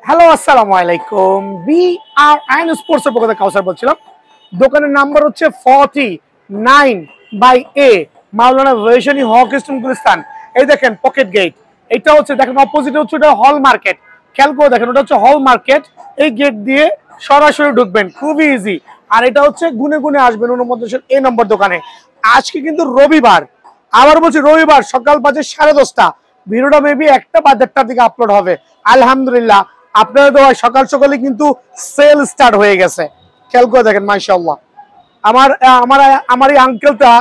Hello আসসালামু আলাইকুম। B আর আইন স্পোর্টসের পক্ষ থেকে কাউসার বলছিলাম। দোকানের নাম্বার হচ্ছে 49/A মাওলানা ভাইসানি হক স্ট্রিট গুলিস্তান। এই দেখেন পকেট গেট, এটা হচ্ছে দেখেন অপোজিটে হচ্ছে ওটা হল মার্কেট। খেয়াল করে দেখেন ওটা হচ্ছে হল মার্কেট। এই গেট দিয়ে সরাসরি ঢুকবেন, খুবই ইজি। আর এটা হচ্ছে গুনে গুনে আসবেন অনুমোদন এই নম্বর দোকানে। আজকে কিন্তু রবিবার, আবার বলছি রবিবার সকাল বাজে 10:30। ভিডিওটা মেবি 1টা বা 1:30টার দিকে আপলোড হবে। আলহামদুলিল্লাহ আপনারা তো সকাল সকালে কিন্তু সেল স্টার্ট হয়ে গেছে। খেয়াল করে দেখেন মাশাআল্লাহ। আমার আমার আমার এই আঙ্কেলটা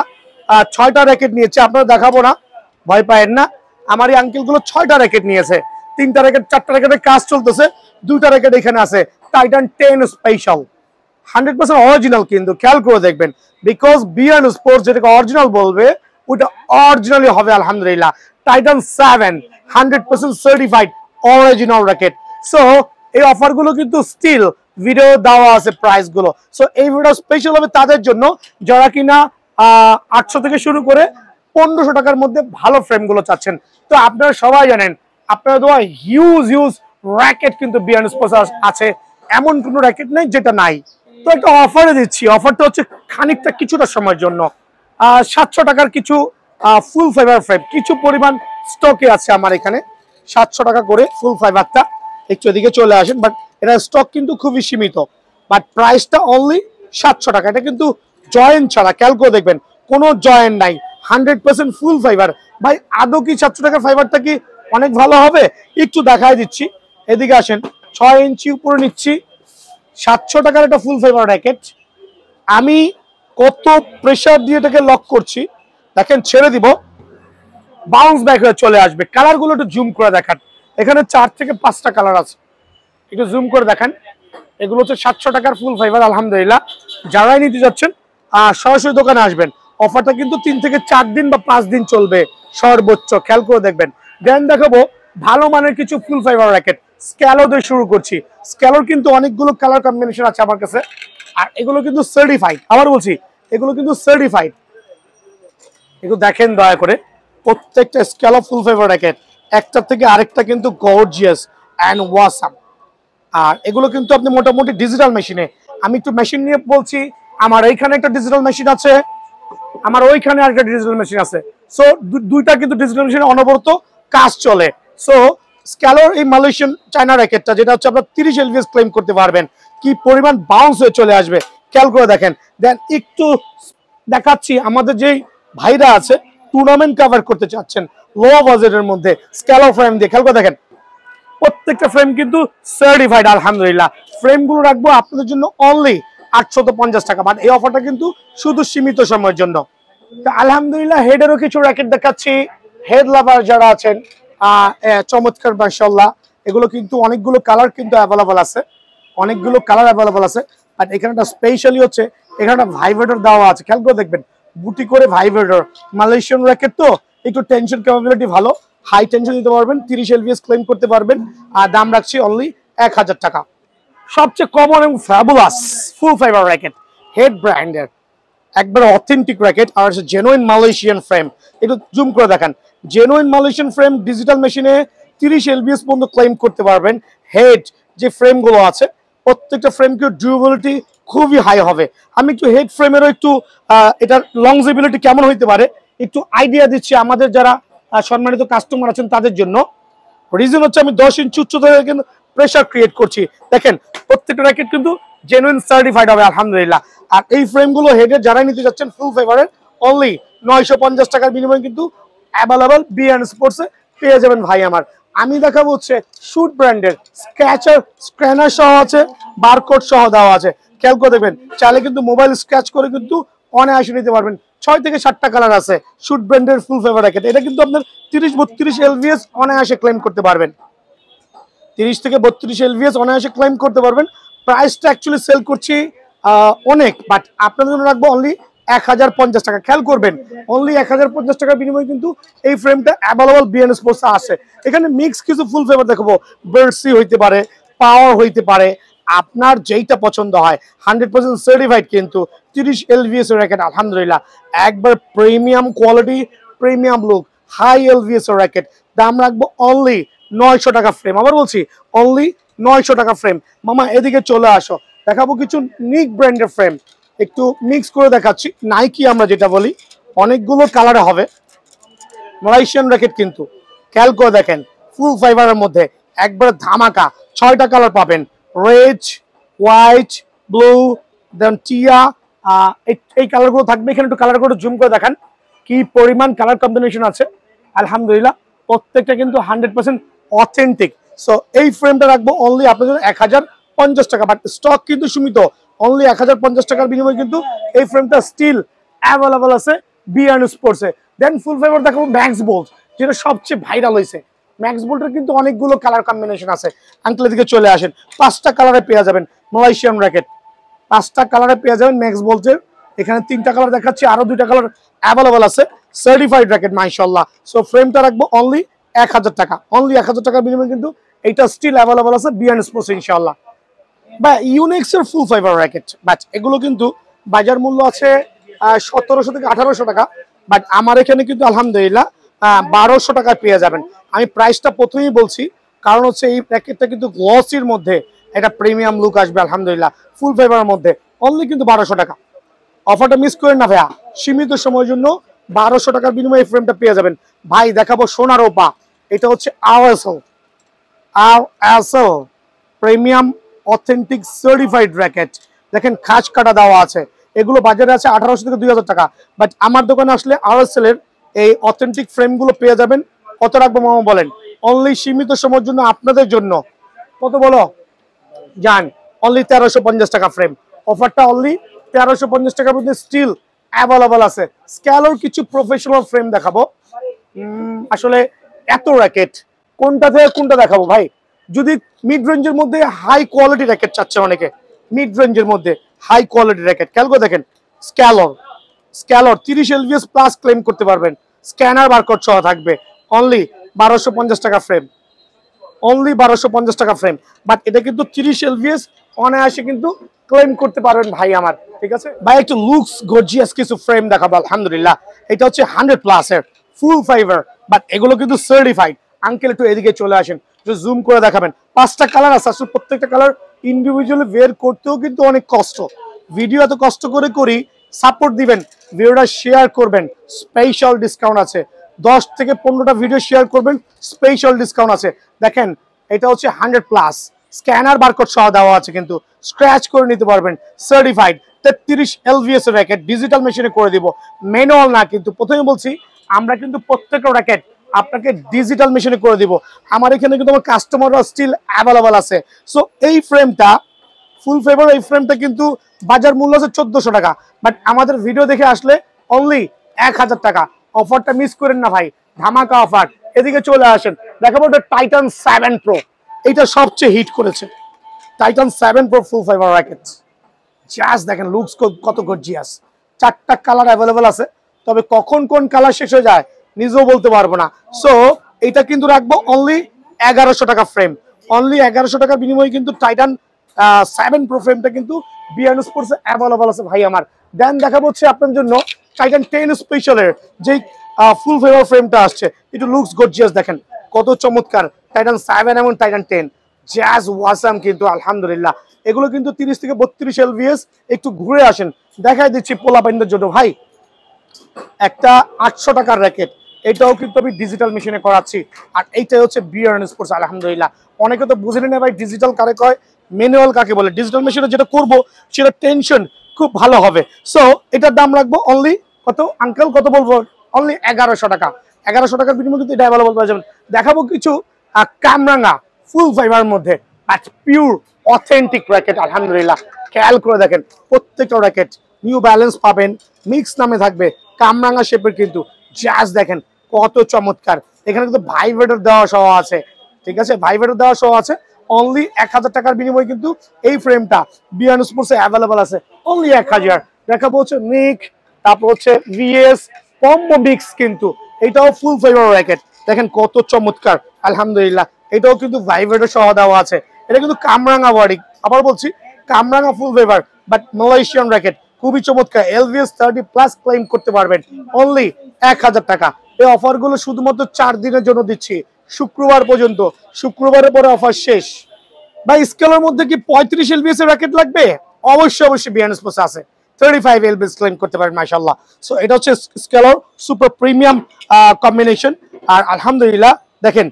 6টা র্যাকেট নিয়েছে, আপনারা দেখাবো না, ভয় পায়েন না। আমার এই আঙ্কেলগুলো 6টা র্যাকেট নিয়েছে, 3টা র্যাকেট 4টা র্যাকেটের কাজ চলতেছে, 2টা র্যাকেট এখানে আছে টাইটান 10 স্পেশাল 100% অরিজিনাল। কিন্তু খেয়াল করে দেখবেন, বিকজ বিয়ান স্পোর্টস যেটাকে অরিজিনাল বলবে ওটা অরিজিনালি হবে। আলহামদুলিল্লাহ Titan 7 100% certified original racket. So এই অফারগুলো কিন্তু স্টিল ভিডিও দেওয়া আছে প্রাইস গুলো। সো এই ভিডিও স্পেশাল হবে তাদের জন্য যারা কিনা 800 থেকে শুরু করে 1500 টাকার মধ্যে ভালো ফ্রেম গুলো চাচ্ছেন। তো আপনারা সবাই জানেন, আপনারা তো হিউজ র্যাকেট কিন্তু বিয়ান স্পোর্টস আছে, এমন কোনো র্যাকেট নেই যেটা নাই। তো একটা অফারে দিচ্ছি, অফারটা হচ্ছে খানিকটা কিছুটা সময়ের জন্য। 700 টাকার কিছু ফুল ফাইবার ফ্রেম কিছু পরিমাণ স্টকে আছে আমার এখানে। 700 টাকা করে ফুল ফাইবারটা। একটু এদিকে চলে আসেন, বাট এটা স্টক কিন্তু খুবই সীমিত, বাট প্রাইসটা অনলি 700 টাকা। এটা কিন্তু জয়েন্ট ছাড়া, খেয়াল করে দেখবেন কোনো জয়েন্ট নাই, 100% ফুল ফাইবার। ভাই আদৌ কি 700 টাকার ফাইবারটা কি অনেক ভালো হবে? একটু দেখাই দিচ্ছি, এদিকে আসেন। 6 ইঞ্চি উপরে নিচ্ছি, 700 টাকার একটা ফুল ফাইবার র্যাকেট। আমি কত প্রেসার দিয়ে এটাকে লক করছি দেখেন, ছেড়ে দিব বাউন্স ব্যাক হয়ে চলে আসবে। কালার গুলো একটু জুম করে দেখান, এখানে 4 থেকে 5টা কালার আছে, একটু জুম করে দেখান। এগুলো হচ্ছে 700 টাকার ফুল ফাইবার। আলহামদুলিল্লাহ যারাই নিতে যাচ্ছেন সরাসরি দোকানে আসবেন। অফারটা কিন্তু 3 থেকে 4 দিন বা 5 দিন চলবে সর্বোচ্চ, খেয়াল করে দেখবেন। দেন দেখাবো ভালো মানের কিছু ফুল ফাইবার র্যাকেট। স্ক্যালো দিয়ে শুরু করছি। স্ক্যালোর কিন্তু অনেকগুলো কালার কম্বিনেশন আছে আমার কাছে, আর এগুলো কিন্তু সার্টিফাইড। আবার বলছি এগুলো কিন্তু সার্টিফাইড। এগুলো দেখেন দয়া করে, প্রত্যেকটা স্ক্যালো ফুল ফাইবার র্যাকেট একটা থেকে আরেকটা কিন্তু গর্জিয়াস অ্যান্ড ওয়াসাম। আর এগুলো কিন্তু আপনি মোটামুটি ডিজিটাল মেশিনে, আমি একটু মেশিন নিয়ে বলছি। আমার এইখানে একটা ডিজিটাল মেশিন আছে, আমার ওইখানে আরেকটা ডিজিটাল মেশিন আছে। সো দুইটা কিন্তু ডিজিটাল মেশিনে অনবরত কাজ চলে। সো স্ক্যালোর এই মালয়েশিয়ান চায়না র্যাকেটটা যেটা হচ্ছে আপনার 30 এলভিএস ক্লেম করতে পারবেন, কি পরিমাণ বাউন্স হয়ে চলে আসবে খেয়াল করে দেখেন। দেন একটু দেখাচ্ছি আমাদের যেই ভাইরা আছে টুর্নামেন্ট কভার করতে চাচ্ছেন লো বাজেটের মধ্যে, স্ক্যালো ফ্রেম দিয়ে খেয়াল করে দেখেন। প্রত্যেকটা ফ্রেম কিন্তু সার্টিফাইড। আলহামদুলিল্লাহ ফ্রেমগুলো রাখবো আপনাদের জন্য অনলি 850 টাকা, বাট এই অফারটা কিন্তু শুধু সীমিত সময়ের জন্য। তো আলহামদুলিল্লাহ হেডেরও কিছু র্যাকেট দেখাচ্ছি। হেড লাভার যারা আছেন চমৎকার মাশাআল্লাহ। এগুলো কিন্তু অনেকগুলো কালার কিন্তু অ্যাভেলেবল আছে, অনেকগুলো কালার অ্যাভেলেবল আছে। আর এখানে একটা স্পেশালি হচ্ছে এখানে একটা ভাইব্রেটর দেওয়া আছে, খেয়াল করে দেখবেন বুটি করে ভাইব্রেটর। মালয়েশিয়ান র্যাকেট তো একটু টেনশন ক্যাপাবিলিটি ভালো, হাই টেনশন দিতে পারবেন, 30 এলভিএস ক্লেম করতে পারবেন। আর দাম রাখছি অনলি 1000 টাকা। সবচেয়ে কমন এবং ফ্যাবুলাস ফুল ফাইবার র্যাকেট, হেড ব্র্যান্ডের একবার অথেন্টিক র্যাকেট, আর জেনুইন মালয়েশিয়ান ফ্রেম। একটু জুম করে দেখান, জেনুইন মালয়েশিয়ান ফ্রেম ডিজিটাল মেশিনে 30 এলভিএস পর্যন্ত ক্লেম করতে পারবেন। হেড যে ফ্রেমগুলো আছে প্রত্যেকটা ফ্রেমকে ডিউরেবিলিটি খুবই হাই হবে। আমি একটু হেড ফ্রেমেরও একটু এটার লংজিবিলিটি কেমন হইতে পারে একটু আইডিয়া দিচ্ছি আমাদের যারা সম্মানিত কাস্টমার আছেন তাদের জন্য। রিজন হচ্ছে আমি 10 ইঞ্চি উচ্চতা কিন্তু প্রেসার ক্রিয়েট করছি। দেখেন প্রত্যেকটা র্যাকেট কিন্তু জেনুইন সার্টিফাইড হবে আলহামদুলিল্লাহ। আর এই ফ্রেমগুলো হেডের যারাই নিতে যাচ্ছেন ফুল ফেভারের অনলি 950 টাকার বিনিময়ে কিন্তু অ্যাভেলেবল বিএন স্পোর্টসে পেয়ে যাবেন ভাই আমার। আমি দেখাবো হচ্ছে শুট ব্র্যান্ডের স্ক্র্যাচার স্ক্যানার সহ আছে, বারকোড সহ দেওয়া আছে। খেয়াল করে দেখবেন, চাইলে কিন্তু মোবাইল স্ক্র্যাচ করে কিন্তু অনায়াসে নিতে পারবেন। 6 থেকে 7টা কালার আছে শুট ব্র্যান্ডের ফুল ফেভার র্যাকেট। এটা কিন্তু আপনার 30-32 এলভিএস অনায়াসে ক্লেম করতে পারবেন, 30 থেকে 32 এলভিএস অনায়াসে ক্লেম করতে পারবেন। প্রাইসটা অ্যাকচুয়ালি সেল করছি অনেক, বাট আপনাদের জন্য রাখবো অনলি 1050 টাকা। খেয়াল করবেন অনলি 1050 টাকার বিনিময়ে কিন্তু এই ফ্রেমটা অ্যাভেলেবল বিএন স্পোর্টসে আছে। এখানে মিক্স কিছু ফুল ফেভার দেখাবো, বার্সি হইতে পারে, পাওয়ার হইতে পারে, আপনার যেইটা পছন্দ হয়। 100% সার্টিফাইড কিন্তু 30 এলভিএস এর র্যাকেট। আলহামদুলিল্লাহ একবার premium quality, premium look. High LVS racket, দাম রাখবো অনলি 900 টাকা ফ্রেম। আবার বলছি অনলি 900 টাকা ফ্রেম। মামা এদিকে চলে আসো, দেখাবো কিছু নিক ব্র্যান্ডের ফ্রেম, একটু মিক্স করে দেখাচ্ছি। নাইকি আমরা যেটা বলি, অনেকগুলো কালারে হবে, মালয়েশিয়ান র্যাকেট কিন্তু খেয়াল করে দেখেন, ফুল ফাইবারের মধ্যে একবার ধামাকা 6টা কালার পাবেন, রেড, হোয়াইট, ব্লু, দেন টিয়া, এই কালারগুলো থাকবে। এখানে একটু কালারগুলো জুম করে দেখান কি পরিমাণ কালার কম্বিনেশন আছে। আলহামদুলিল্লাহ প্রত্যেকটা কিন্তু 100% অথেন্টিক। সো এই ফ্রেমটা রাখবো অনলি আপনাদের 1050 টাকা, বাট স্টক কিন্তু সীমিত, অনলি 1050 টাকার বিনিময়ে কিন্তু এই ফ্রেমটা স্টিল অ্যাভেলেবল আছে বিআরএন স্পোর্টসে। দেন ফুল ফাইবার দেখাবো ম্যাক্স বোল্ট, যেটা সবচেয়ে ভাইরাল হয়েছে। ম্যাক্স বোল্টের কিন্তু অনেকগুলো কালার কম্বিনেশন আছে। আঙ্কেলের দিকে চলে আসেন, 5টা কালারে পেয়ে যাবেন মালয়েশিয়ান র্যাকেট, 5টা কালারে পেয়ে যাবেন ম্যাক্স বোল্টের। এখানে 3টা কালার দেখাচ্ছি, আরো 2টা কালার অ্যাভেলেবল আছে, সার্টিফাইড র্যাকেট মাশাআল্লাহ। সো ফ্রেমটা রাখবো অনলি 1000 টাকা, অনলি 1000 টাকার বিনিময়ে কিন্তু এটা স্টিল অ্যাভেলেবল আছে বিআরএন স্পোর্টস ইনশাআল্লাহ। বা ইউনিক্স এর ফুল ফাইবার র্যাকেট, বাট এগুলো কিন্তু বাজার মূল্য আছে 1700 থেকে 1800 টাকা, বাট আমার এখানে কিন্তু আলহামদুলিল্লাহ 1200 টাকায় পেয়ে যাবেন। আমি প্রাইসটা প্রথমেই বলছি, কারণ হচ্ছে এই প্যাকেটটা কিন্তু গ্লসির মধ্যে একটা প্রিমিয়াম লুক আসবে আলহামদুলিল্লাহ, ফুল ফাইবারের মধ্যে অনলি কিন্তু 1200 টাকা। অফারটা মিস করেন না ভাইয়া, সীমিত সময়ের জন্য 1200 টাকার বিনিময়ে এই ফ্রেমটা পেয়ে যাবেন। ভাই দেখাবো সোনার ওপা, এটা হচ্ছে RSL premium authentic certified racket. দেখেন খাঁজ কাটা দেওয়া আছে, এগুলো বাজারে আছে 1800 থেকে 2000 টাকা, বাট আমার দোকানে আসলে আরএসএল এর এই অথেন্টিক ফ্রেমগুলো পেয়ে যাবেন। কত রাখবো মামা বলেন? অনলি সীমিত সময়ের জন্য আপনাদের জন্য কত বলো জান, অনলি 1350 টাকা ফ্রেম। অফারটা অনলি 1350 টাকার মধ্যে স্টিল অ্যাভেলেবল আছে। স্ক্যালোর কিছু প্রফেশনাল ফ্রেম দেখাবো। আসলে এত র্যাকেট কোনটা থেকে কোনটা দেখাবো ভাই? যদি মিড রেঞ্জের মধ্যে হাই কোয়ালিটি র্যাকেট চাচ্ছে অনেকে, মিড রেঞ্জের মধ্যে হাই কোয়ালিটি র্যাকেট খেয়াল করে দেখেন, স্ক্যালর 30 এলভিএস প্লাস ক্লেম করতে পারবেন, স্ক্যানার বারকোড সহ থাকবে, অনলি 1250 টাকা ফ্রেম, অনলি 1250 টাকা ফ্রেম। বাট এটা কিন্তু 30 এলভিএস অনায়াসে কিন্তু ক্লেম করতে পারবেন ভাই আমার, ঠিক আছে ভাই? একটু লুকস গর্জিয়াস কিছু ফ্রেম দেখাবো আলহামদুলিল্লাহ। এটা হচ্ছে 100 প্লাস এর ফুল ফাইবার, বাট এগুলো কিন্তু সার্টিফাইড। আঙ্কেল একটু এদিকে চলে আসেন, জুম করে দেখাবেন। 5টা কালার আছে, আসলে প্রত্যেকটা কালার ইন্ডিভিজুয়ালি বের করতেও কিন্তু অনেক কষ্ট। ভিডিও এত কষ্ট করে করি, সাপোর্ট দিবেন, ভিডিওটা শেয়ার করবেন, স্পেশাল ডিসকাউন্ট আছে। 10 থেকে 15টা ভিডিও শেয়ার করবেন, স্পেশাল ডিসকাউন্ট আছে। দেখেন এটা হচ্ছে 100 প্লাস, স্ক্যানার বারকোড সহ দেওয়া আছে, কিন্তু স্ক্র্যাচ করে নিতে পারবেন, সার্টিফাইড। 33 এলভিএস র্যাকেট ডিজিটাল মেশিনে করে দিব, ম্যানুয়াল না। কিন্তু প্রথমে বলছি আমরা কিন্তু প্রত্যেকটা র্যাকেট আপনাকে ডিজিটাল মেশিনে করে দিব। আমার এখানে কিন্তু আমার কাস্টমাররা স্টিল অ্যাভেলেবল আছে। সো এই ফ্রেমটা ফুল ফেভার, এই ফ্রেমটা কিন্তু বাজার মূল্য আছে 1400 টাকা, বাট আমাদের ভিডিও দেখে আসলে অনলি 1000 টাকা। অফারটা মিস করেন না ভাই, ধামাকা অফার। এদিকে চলে আসেন, দেখাবো টাইটান 7 প্রো, এইটা সবচেয়ে হিট করেছে। টাইটান 7 প্রো ফুল ফাইবার র্যাকেট, জাস্ট দেখেন লুকস কত গর্জিয়াস। 4টা কালার অ্যাভেলেবল আছে, তবে কখন কোন কালার শেষ হয়ে যায় নিজেও বলতে পারবো না। সো এটা কিন্তু রাখবো অনলি 1100 টাকা ফ্রেম, অনলি 1100 টাকা বিনিময়ে কিন্তু টাইটান 7 প্রো ফ্রেমটা কিন্তু বিআরএন স্পোর্টস অ্যাভেলেবল আছে ভাই আমার। দেন দেখাবো হচ্ছে আপনার জন্য টাইটান 10 স্পেশালের যে ফুল ফেভার ফ্রেমটা আসছে, একটু লুকস গর্জিয়াস দেখেন কত চমৎকার। টাইটান 7 এবং টাইটান 10 জাজ ওয়াসাম কিন্তু আলহামদুলিল্লাহ। এগুলো কিন্তু 30 থেকে 32 এলভিএস। একটু ঘুরে আসেন, দেখাই দিচ্ছি পোলাপাইনদের জন্য। ভাই একটা 800 টাকার র্যাকেট, এটাও কিন্তু আমি ডিজিটাল মেশিনে করাচ্ছি, আর এইটাই হচ্ছে বিআরএন স্পোর্টস আলহামদুলিল্লাহ। অনেকে তো বুঝলেন না ভাই ডিজিটাল কারে কয়, ম্যানুয়াল কাকে বলে। ডিজিটাল মেশিনে যেটা করব সেটা টেনশন খুব ভালো হবে। সো এটার দাম রাখবো অনলি কত আঙ্কেল, কত বলবো? অনলি 1100 টাকা। 1100 টাকার বিনিময়ে কিন্তু এটা অ্যাভেলেবল পাওয়া যাবে। দেখাবো কিছু কামরাঙ্গা ফুল ফাইবার মধ্যে পিওর অথেন্টিক র্যাকেট আলহামদুলিল্লাহ। খেয়াল করে দেখেন প্রত্যেকটা র্যাকেট নিউ ব্যালেন্স পাবেন, মিক্স নামে থাকবে, কামরাঙ্গা শেপের কিন্তু জাস্ট দেখেন কত চমৎকার। এখানে কিন্তু ভাইব্রেটর দেওয়া সহ আছে, ঠিক আছে, ভাইব্রেটর দেওয়া সহ আছে। অনলি 1000 টাকার বিনিময়ে কিন্তু এই ফ্রেমটা বিআরএন স্পোর্টসে অ্যাভেলেবল আছে, অনলি 1000। দেখাবো হচ্ছে নিক, তারপর হচ্ছে ভিএস কম্বো মিক্স, কিন্তু এটাও ফুল ফাইবার র্যাকেট। দেখেন কত চমৎকার আলহামদুলিল্লাহ। এটাও কিন্তু ভাইব্রেটর সহ দেওয়া আছে। এটা কিন্তু কামরাঙ্গা বডি, আবার বলছি কামরাঙ্গা full fibre, but Malaysian racket, খুবই চমৎকার। এলভিএস 30 প্লাস ক্লেম করতে পারবেন, অনলি 1000 টাকা। এই অফারগুলো শুধুমাত্র 4 দিনের জন্য দিচ্ছি, শুক্রবার পর্যন্ত। শুক্রবারের পরে অফার শেষ। ভাই স্কেলের মধ্যে কি 35 এলবিএস এর র্যাকেট লাগবে? অবশ্যই অবশ্যই বিয়ান স্পোর্টস আছে, 35 এলবিএস ক্লেম করতে পারেন মাশাআল্লাহ। সো এটা হচ্ছে স্কেলার সুপার প্রিমিয়াম কম্বিনেশন। আর আলহামদুলিল্লাহ দেখেন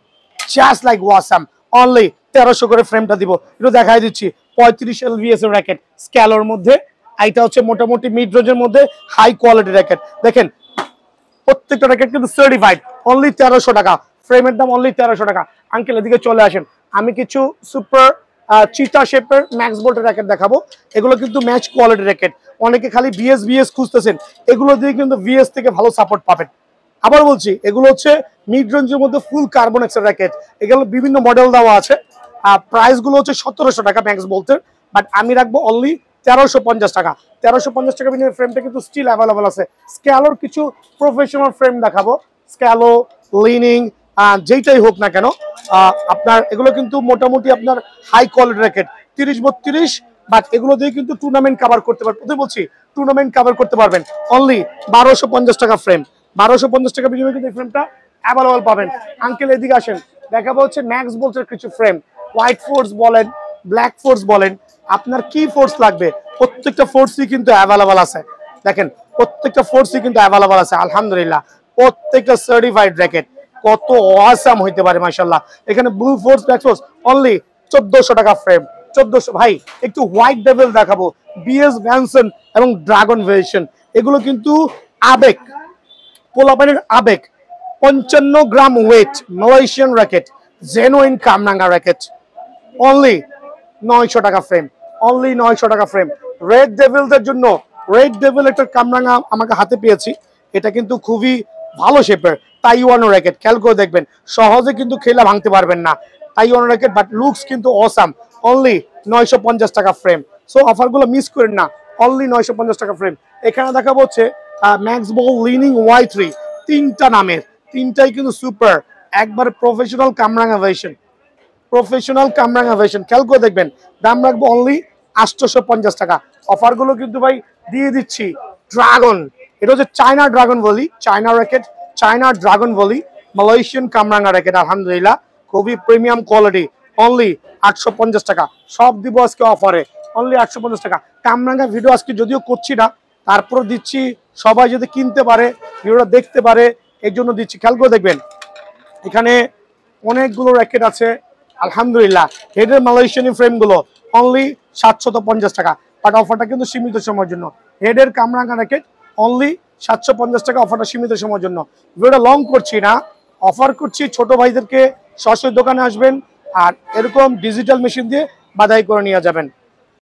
জাস্ট লাইক ওয়াসাম, অনলি 1300 করে ফ্রেমটা দিব। একটু দেখাই দিচ্ছি 35 এলবিএস এর র্যাকেট স্কেলার মধ্যে। এটা হচ্ছে মোটামুটি মিড রেঞ্জের মধ্যে হাই কোয়ালিটি র্যাকেট। দেখেন প্রত্যেকটা র্যাকেট কিন্তু সার্টিফাইড, অনলি 1300 টাকা। ফ্রেমের দাম অনলি 1300 টাকা। আঙ্কেল এদিকে চলে আসেন, আমি কিছু সুপার চিতা শেপের ম্যাক্স বোল্টের র্যাকেট দেখাবো। এগুলো কিন্তু ম্যাচ কোয়ালিটি র্যাকেট। অনেকে খালি বিএস খুঁজতেছেন, এগুলো দিয়ে কিন্তু বিএস থেকে ভালো সাপোর্ট পাবেন। আবার বলছি এগুলো হচ্ছে মিড রেঞ্জের মধ্যে ফুল কার্বনেক্সের র্যাকেট। এগুলো বিভিন্ন মডেল দেওয়া আছে। প্রাইস গুলো হচ্ছে 1700 টাকা ম্যাক্স বোল্টের, বাট আমি রাখবো অনলি 1350 টাকা। 1350 টাকা বিনিময়ে ফ্রেমটা কিন্তু স্টিল অ্যাভেলেবল আছে। স্ক্যালোর কিছু প্রফেশনাল ফ্রেম দেখাবো, স্ক্যালো, লিনিং, যেইটাই হোক না কেন আপনার এগুলো কিন্তু মোটামুটি আপনার হাই কোয়ালিটি র্যাকেট 30-32, বাট এগুলো দিয়ে কিন্তু টুর্নামেন্ট কভার করতে পারবেন। প্রথমে বলছি টুর্নামেন্ট কভার করতে পারবেন। অনলি 1250 টাকা ফ্রেম, 1250 টাকা বিনিময়ে কিন্তু এই ফ্রেমটা অ্যাভেলেবল পাবেন। আঙ্কেল এদিকে আসেন, দেখাবো হচ্ছে ম্যাক্স বোল্টের কিছু ফ্রেম। হোয়াইট ফোর্স বলেন, ব্ল্যাক ফোর্স বলেন, আপনার কি ফোর্স লাগবে প্রত্যেকটা ফোর্সই কিন্তু অ্যাভেলেবল আছে। দেখেন প্রত্যেকটা ফোর্সই কিন্তু অ্যাভেলেবল আছে আলহামদুলিল্লাহ। প্রত্যেকটা সার্টিফাইড র্যাকেট কত অসাম হইতে পারে মাশাআল্লাহ। এখানে blue force, black force only 1400 টাকা ফ্রেম, 1400। ভাই একটু হোয়াইট ডেভিল দেখাবো, বিএস ভ্যানসন এবং ড্রাগন ভেরিয়েশন। এগুলো কিন্তু আবেগ, পোলাপানের আবেগ। 55 gram weight Malaysian racket, genuine কামরাঙ্গা র্যাকেট, অনলি 900 টাকা ফ্রেম, অনলি 900 টাকা ফ্রেম। রেড ডেভিলদের জন্য রেড ডেভিল একটা কামরাঙ্গা আমাকে হাতে পেয়েছি, এটা কিন্তু খুবই ভালো শেপের তাইওয়ানো র্যাকেট। খেয়াল করে দেখবেন, সহজে কিন্তু খেলা ভাঙতে পারবেন না তাইওয়ানো র্যাকেট, বাট লুকস কিন্তু অসাম। অনলি 950 টাকা ফ্রেম। সো অফারগুলো মিস করেন না, অনলি 950 টাকা ফ্রেম। এখানে দেখাবো হচ্ছে ম্যাক্স বল লিনিং Y3, তিনটা নামের, তিনটাই কিন্তু সুপার, একবার প্রফেশনাল কামরাঙ্গা ভার্সন, প্রফেশনাল কামরাঙ্গা ভার্সন। খেয়াল করে দেখবেন, দাম রাখবো অনলি 850 টাকা। অফারগুলো কিন্তু ভাই দিয়ে দিচ্ছি। ড্রাগন, এটা হচ্ছে চায়না ড্রাগন বলি, চায়না র্যাকেট, চায়না ড্রাগন বলি, মালয়েশিয়ান কামরাঙ্গা র্যাকেট আলহামদুলিল্লাহ খুবই প্রিমিয়াম কোয়ালিটি, অনলি 850 টাকা। সব দিব আজকে অফারে, অনলি 850 টাকা। কামরাঙ্গা ভিডিও আজকে যদিও করছি না, তারপর দিচ্ছি সবাই যদি কিনতে পারে, ভিডিওটা দেখতে পারে, এর জন্য দিচ্ছি। খেয়াল করে দেখবেন এখানে অনেকগুলো র্যাকেট আছে আলহামদুলিল্লাহ। হেডের মালয়েশিয়ানি ফ্রেমগুলো অনলি 750 টাকা, বাট অফারটা কিন্তু সীমিত সময়ের জন্য। হেডের কামরাঙ্গা র্যাকেট অনলি 750 টাকা, অফারটা সীমিত সময়ের জন্য। ভিডিওটা লং করছি না, অফার করছি ছোট ভাইদেরকে। সরাসরি দোকানে আসবেন আর এরকম ডিজিটাল মেশিন দিয়ে বাধাই করে নিয়ে যাবেন।